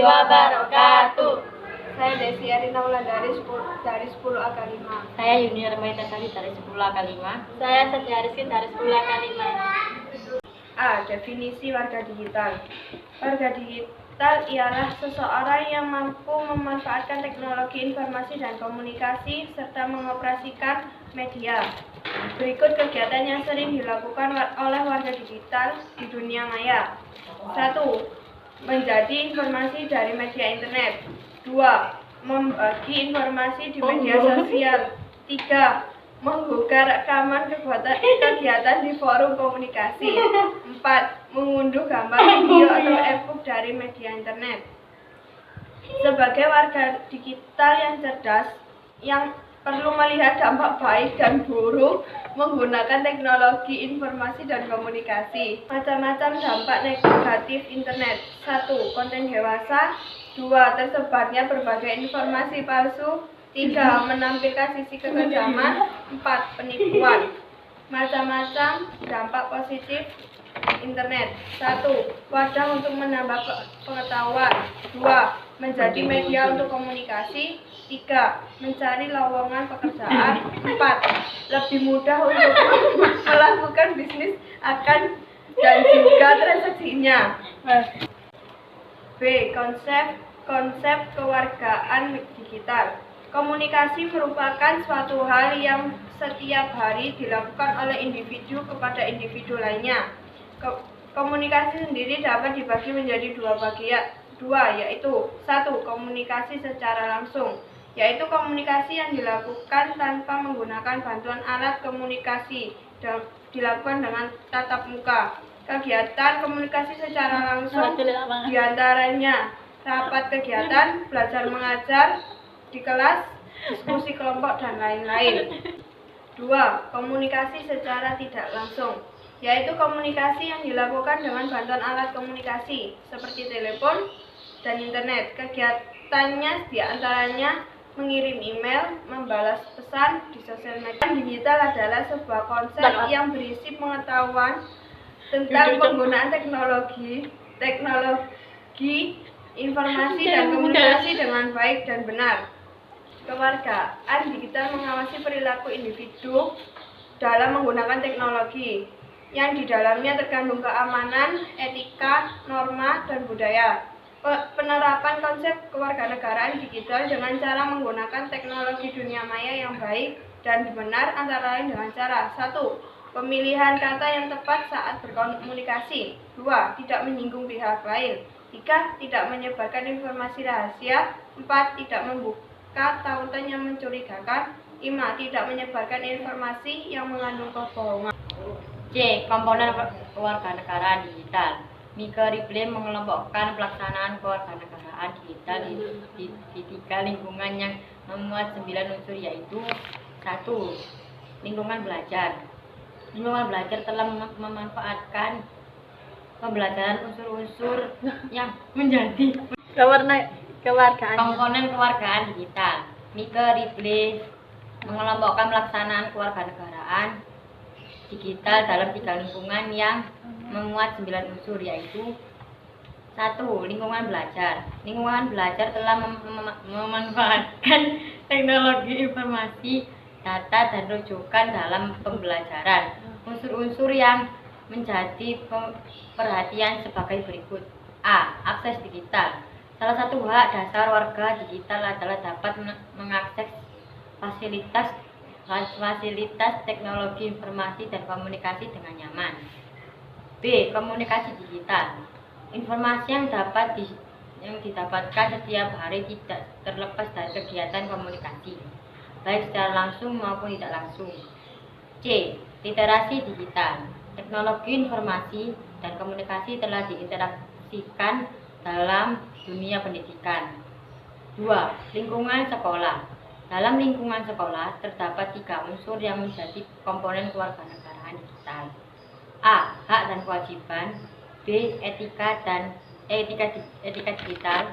wabarakatuh. Saya Desi Arina Wulandari dari 10A 5. Saya Yuniar Maita Sari dari 10A 5. Saya Satya Rizky dari 10A 5. A. Definisi warga digital. Warga digital ialah seseorang yang mampu memanfaatkan teknologi informasi dan komunikasi serta mengoperasikan media. Berikut kegiatan yang sering dilakukan oleh warga digital di dunia maya. 1. Menjadi informasi dari media internet. 2. Membagi informasi di media sosial. 3. Menggugah rekaman kegiatan di forum komunikasi. 4. Mengunduh gambar, video, atau e-book dari media internet. Sebagai warga digital yang cerdas, yang perlu melihat dampak baik dan buruk menggunakan teknologi informasi dan komunikasi. Macam-macam dampak negatif internet. 1. Konten dewasa. 2. Tersebarnya berbagai informasi palsu. 3. Menampilkan sisi kekejaman. 4. Penipuan. Macam-macam dampak positif internet. 1. Wadah untuk menambah pengetahuan. 2. Menjadi media untuk komunikasi. 3. Mencari lowongan pekerjaan. 4. Lebih mudah untuk melakukan bisnis dan juga transaksinya. B. Konsep kewargaan digital. Komunikasi merupakan suatu hal yang setiap hari dilakukan oleh individu kepada individu lainnya. Komunikasi sendiri dapat dibagi menjadi dua, yaitu 1. Komunikasi secara langsung, yaitu komunikasi yang dilakukan tanpa menggunakan bantuan alat komunikasi dan dilakukan dengan tatap muka. Kegiatan komunikasi secara langsung diantaranya rapat kegiatan, belajar mengajar di kelas, diskusi kelompok, dan lain-lain. 2. Komunikasi secara tidak langsung, yaitu komunikasi yang dilakukan dengan bantuan alat komunikasi seperti telepon dan internet. Kegiatannya diantaranya mengirim email, membalas pesan di sosial media. Digital adalah sebuah konsep yang berisi pengetahuan tentang penggunaan teknologi, informasi dan komunikasi dengan baik dan benar. Kewargaan digital mengawasi perilaku individu dalam menggunakan teknologi, yang di dalamnya terkandung keamanan, etika, norma, dan budaya. Penerapan konsep kewarganegaraan digital dengan cara menggunakan teknologi dunia maya yang baik dan benar antara lain dengan cara 1. Pemilihan kata yang tepat saat berkomunikasi. 2. Tidak menyinggung pihak lain. 3. Tidak menyebarkan informasi rahasia. 4. Tidak membuka tautan yang mencurigakan. 5. Tidak menyebarkan informasi yang mengandung kebohongan. C. Komponen kewarganegaraan digital. Mika Ripley mengelompokkan pelaksanaan kewarganegaraan digital di 3 lingkungan yang memuat 9 unsur, yaitu 1. Lingkungan belajar. Lingkungan belajar telah memanfaatkan pembelajaran unsur-unsur yang menjadi komponen kewargaan digital. Mika Ripley mengelompokkan pelaksanaan kewarganegaraan digital dalam 3 lingkungan yang memuat 9 unsur, yaitu 1. Lingkungan belajar. Lingkungan belajar telah memanfaatkan teknologi informasi, data, dan rujukan dalam pembelajaran. Unsur-unsur yang menjadi perhatian sebagai berikut. A. Akses digital. Salah satu hak dasar warga digital adalah dapat mengakses fasilitas teknologi informasi dan komunikasi dengan nyaman. B. Komunikasi digital. Informasi yang didapatkan setiap hari tidak terlepas dari kegiatan komunikasi, baik secara langsung maupun tidak langsung. C. Literasi digital. Teknologi informasi dan komunikasi telah diinteraksikan dalam dunia pendidikan. 2. Lingkungan sekolah. Dalam lingkungan sekolah terdapat 3 unsur yang menjadi komponen kewarganegaraan digital. A. Hak dan kewajiban. B. Etika digital.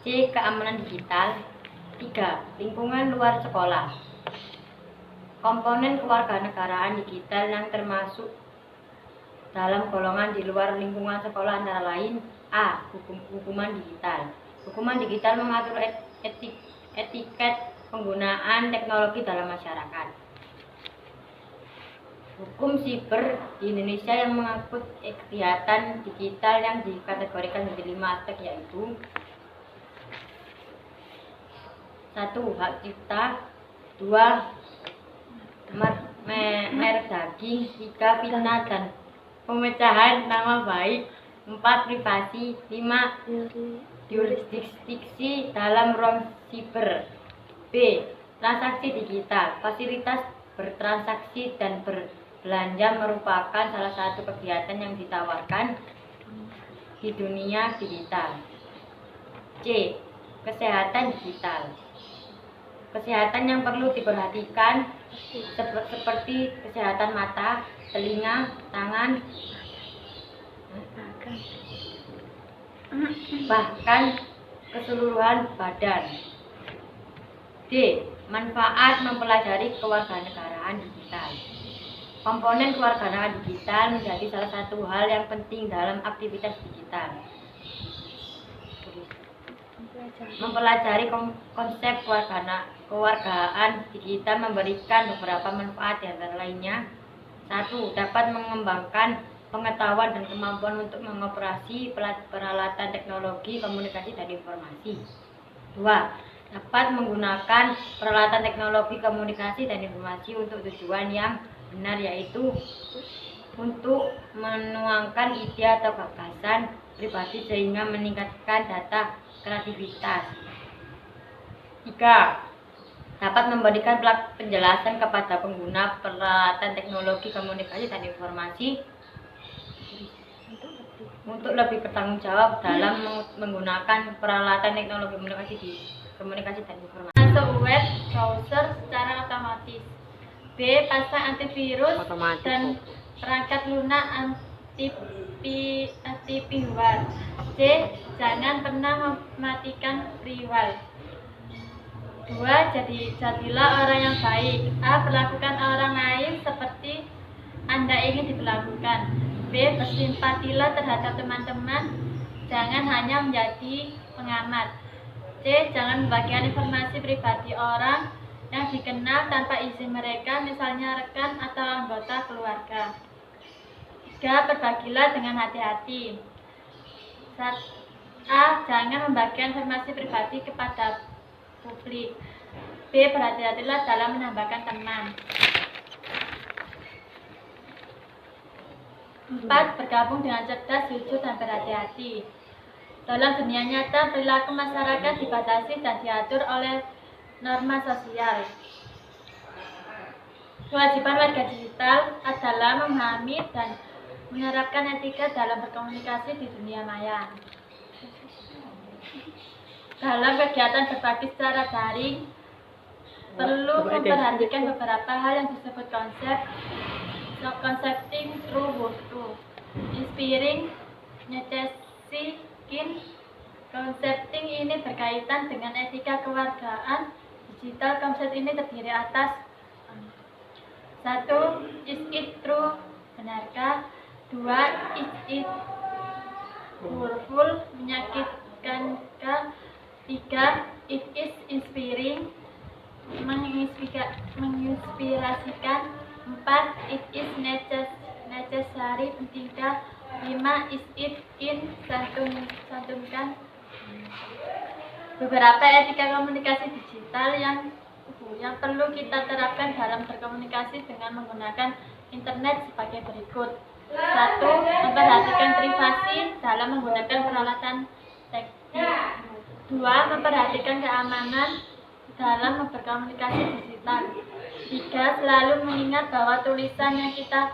C. Keamanan digital. 3. Lingkungan luar sekolah. Komponen kewarganegaraan digital yang termasuk dalam golongan di luar lingkungan sekolah antara lain A. Hukuman digital. Hukuman digital mengatur etiket penggunaan teknologi dalam masyarakat. Hukum siber di Indonesia yang mengangkut kegiatan digital yang dikategorikan menjadi 5 aspek, yaitu 1. Hak cipta, 2. Merek daging, 3. Fitnah dan pemecahan nama baik, 4. Privasi, 5. Jurisdiksi dalam ruang siber. B. Transaksi digital. Fasilitas bertransaksi dan berbelanja merupakan salah satu kegiatan yang ditawarkan di dunia digital. C. Kesehatan digital. Kesehatan yang perlu diperhatikan seperti kesehatan mata, telinga, tangan, bahkan keseluruhan badan. D. Manfaat mempelajari kewarganegaraan digital. Komponen kewarganegaraan digital menjadi salah satu hal yang penting dalam aktivitas digital. Mempelajari konsep kewargaan digital memberikan beberapa manfaat, di antara lainnya: 1. Dapat mengembangkan pengetahuan dan kemampuan untuk mengoperasi peralatan teknologi komunikasi dan informasi. 2. Dapat menggunakan peralatan teknologi komunikasi dan informasi untuk tujuan yang benar, yaitu untuk menuangkan ide atau gagasan pribadi sehingga meningkatkan data kreativitas. 3. Dapat memberikan penjelasan kepada pengguna peralatan teknologi komunikasi dan informasi untuk lebih bertanggung jawab dalam menggunakan peralatan teknologi komunikasi dan informasi. Masuk web browser secara otomatis. B. Pasang antivirus dan perangkat lunak anti-spyware. C. Jangan pernah mematikan firewall. 2. Jadilah orang yang baik. A. Perlakukan orang lain seperti Anda ingin diperlakukan. B. Bersimpatilah terhadap teman-teman. Jangan hanya menjadi pengamat. C. Jangan membagikan informasi pribadi orang yang dikenal tanpa izin mereka, misalnya rekan atau anggota keluarga. 3. Berbagilah dengan hati-hati. A. Jangan membagikan informasi pribadi kepada publik. B. Berhati-hatilah dalam menambahkan teman. 4. Bergabung dengan cerdas, jujur, dan berhati-hati. Dalam dunia nyata, perilaku masyarakat dibatasi dan diatur oleh norma sosial. Kewajiban warga digital adalah memahami dan menerapkan etika dalam berkomunikasi di dunia maya. Dalam kegiatan berbagi secara daring, perlu memperhatikan beberapa hal yang disebut concepting through inspiring, necessitating. Concepting ini berkaitan dengan etika kewargaan digital. Konsep ini terdiri atas 1. Is it true? Benarkah? 2. Is it hurtful? Menyakitkankah? 3. It is inspiring, menginspirasikan. 4. It is necessary, pentingkah? 5. Is it in, santumkan. Beberapa etika komunikasi digital yang perlu kita terapkan dalam berkomunikasi dengan menggunakan internet sebagai berikut. 1. Memperhatikan privasi dalam menggunakan peralatan teknik. 2. Memperhatikan keamanan dalam berkomunikasi digital. 3. Selalu mengingat bahwa tulisan yang kita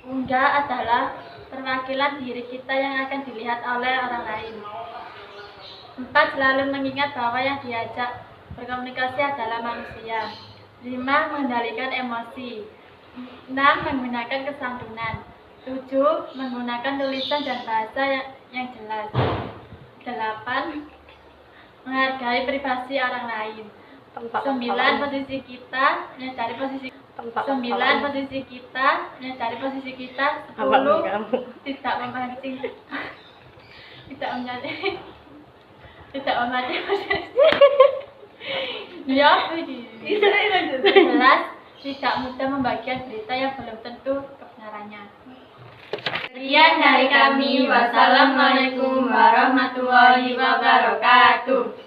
unggah adalah perwakilan diri kita yang akan dilihat oleh orang lain. 4. Selalu mengingat bahwa yang diajak berkomunikasi adalah manusia. 5. Mengendalikan emosi. 6. Menggunakan kesantunan. 7. Menggunakan tulisan dan bahasa yang jelas. 8. Menghargai privasi orang lain. 9. Posisi kita, menyadari posisi 9 posisi kita, dari posisi kita. 10 tidak memancing, tidak memancing, tidak memancing posisi. Ya, 11 tidak mudah membagikan berita yang belum tentu kebenarannya. Sekian dari kami. Wassalamualaikum warahmatullahi wabarakatuh.